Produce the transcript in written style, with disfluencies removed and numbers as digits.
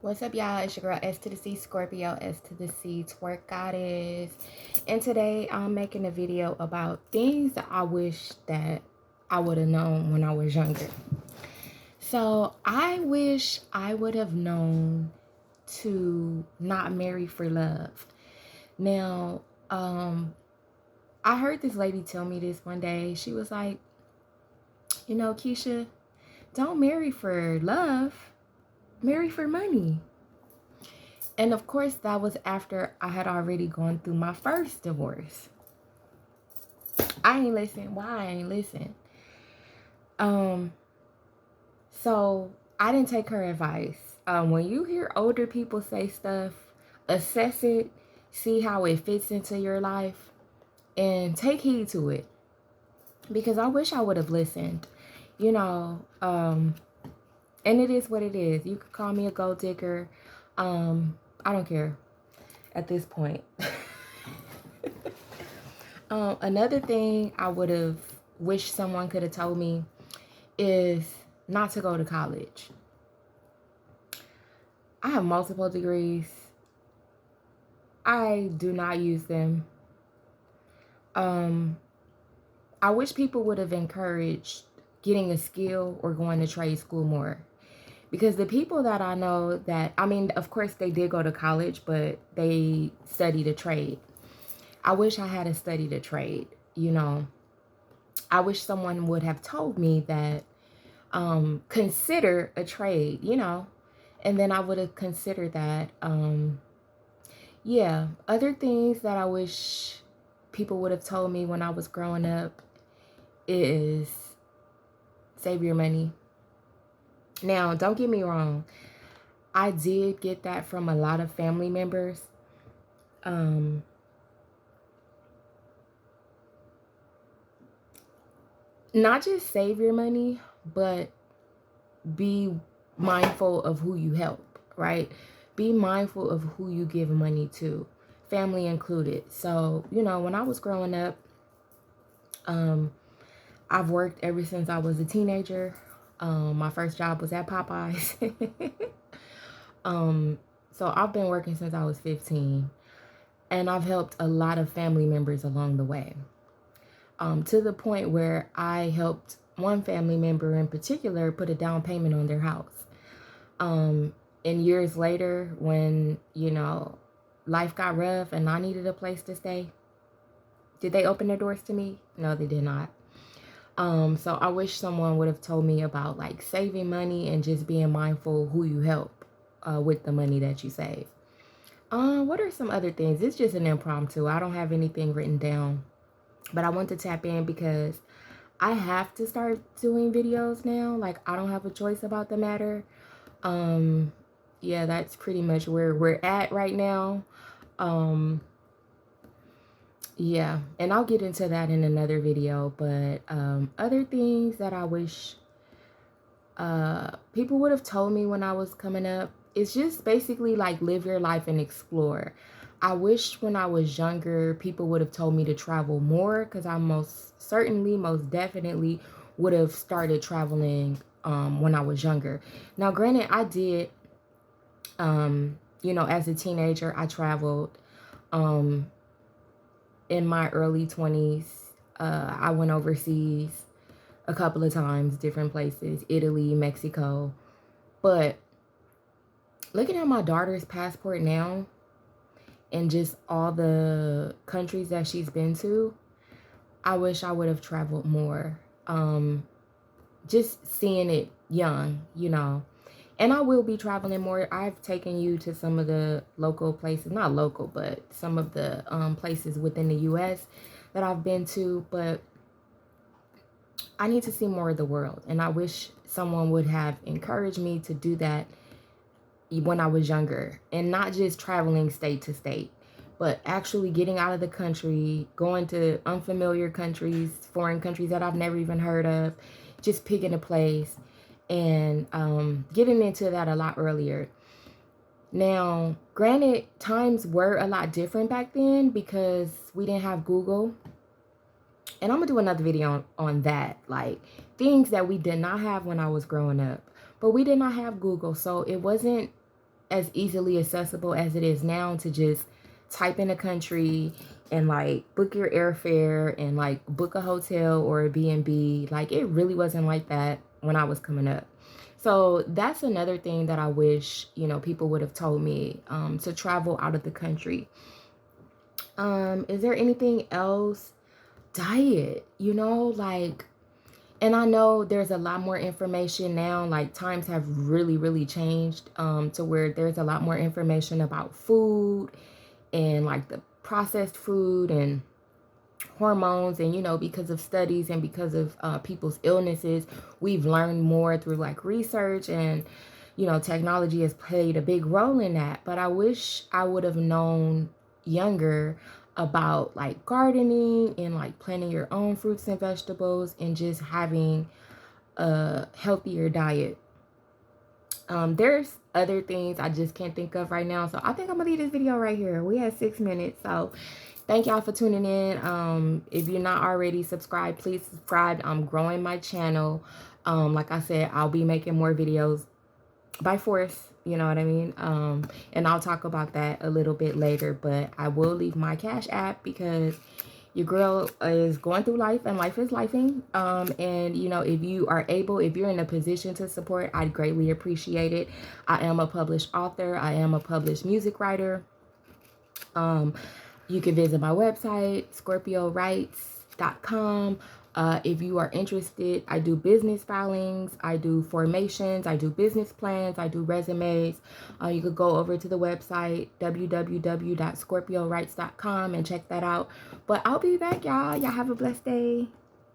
What's up, y'all? It's your girl S to the C Scorpio, S to the C Twerk Goddess. And today I'm making a video about things that I wish that I would have known when I was younger. So I wish I would have known to not marry for love. Now, I heard this lady tell me this one day. She was like, Keisha, don't marry for love, marry for money. And of course, that was after I had already gone through my first divorce. I ain't listen. Why I ain't listen? So I didn't take her advice. When you hear older people say stuff, assess it, see how it fits into your life, and take heed to it. Because I wish I would have listened. And it is what it is. You could call me a gold digger. I don't care at this point. Another thing I would have wished someone could have told me is not to go to college. I have multiple degrees. I do not use them. I wish people would have encouraged getting a skill or going to trade school more. Because the people that I know that, of course they did go to college, but they studied a trade. I wish I had studied a trade, I wish someone would have told me that consider a trade, and then I would have considered that. Other things that I wish people would have told me when I was growing up is save your money. Now, don't get me wrong. I did get that from a lot of family members. Not just save your money, but be mindful of who you help, right? Be mindful of who you give money to, family included. So, when I was growing up, I've worked ever since I was a teenager. My first job was at Popeyes. So I've been working since I was 15, and I've helped a lot of family members along the way. To the point where I helped one family member in particular put a down payment on their house. And years later, when, life got rough and I needed a place to stay, did they open their doors to me? No, they did not. So I wish someone would have told me about like saving money and just being mindful who you help with the money that you save. What are some other things? It's just an impromptu. I don't have anything written down. But I want to tap in because I have to start doing videos now. Like, I don't have a choice about the matter. Yeah, that's pretty much where we're at right now. Yeah, and I'll get into that in another video. But other things that I wish people would have told me when I was coming up, it's just basically like live your life and explore. I wish when I was younger, people would have told me to travel more, because I most definitely would have started traveling when I was younger. Now, granted, I did, as a teenager, I traveled in my early 20s. I went overseas a couple of times, different places, Italy, Mexico. But looking at my daughter's passport now, and just all the countries that she's been to, I wish I would have traveled more. Just seeing it young, And I will be traveling more. I've taken you to some of the local places, not local, but some of the places within the U.S. that I've been to. But I need to see more of the world. And I wish someone would have encouraged me to do that when I was younger, and not just traveling state to state, but actually getting out of the country, going to unfamiliar countries, foreign countries that I've never even heard of, just picking a place and getting into that a lot earlier. Now, granted, times were a lot different back then because we didn't have Google. And I'm gonna do another video on that, like things that we did not have when I was growing up. But we did not have Google, so it wasn't as easily accessible as it is now to just type in a country and like book your airfare and like book a hotel or a B&B. Like it really wasn't like that when I was coming up. So that's another thing that I wish, you know, people would have told me, to travel out of the country. Is there anything else? Diet, you know, like, and I know there's a lot more information now. Like times have really changed, to where there's a lot more information about food and like the processed food and hormones. And you know, because of studies and because of people's illnesses, we've learned more through like research, and you know, technology has played a big role in that. But I wish I would have known younger about like gardening and like planting your own fruits and vegetables and just having a healthier diet. There's other things I just can't think of right now, so I think I'm gonna leave this video right here. We had 6 minutes, so thank y'all for tuning in. If you're not already subscribed, please subscribe. I'm growing my channel. Like I said, I'll be making more videos by force, you know what I mean? And I'll talk about that a little bit later, but I will leave my Cash App because your girl is going through life and life is lifing. And you know, if you are able, if you're in a position to support, I'd greatly appreciate it. I am a published author. I am a published music writer. You can visit my website, scorpiowrites.com. If you are interested, I do business filings, I do formations, I do business plans, I do resumes. You could go over to the website, www.scorpiowrites.com, and check that out. But I'll be back, y'all. Y'all have a blessed day.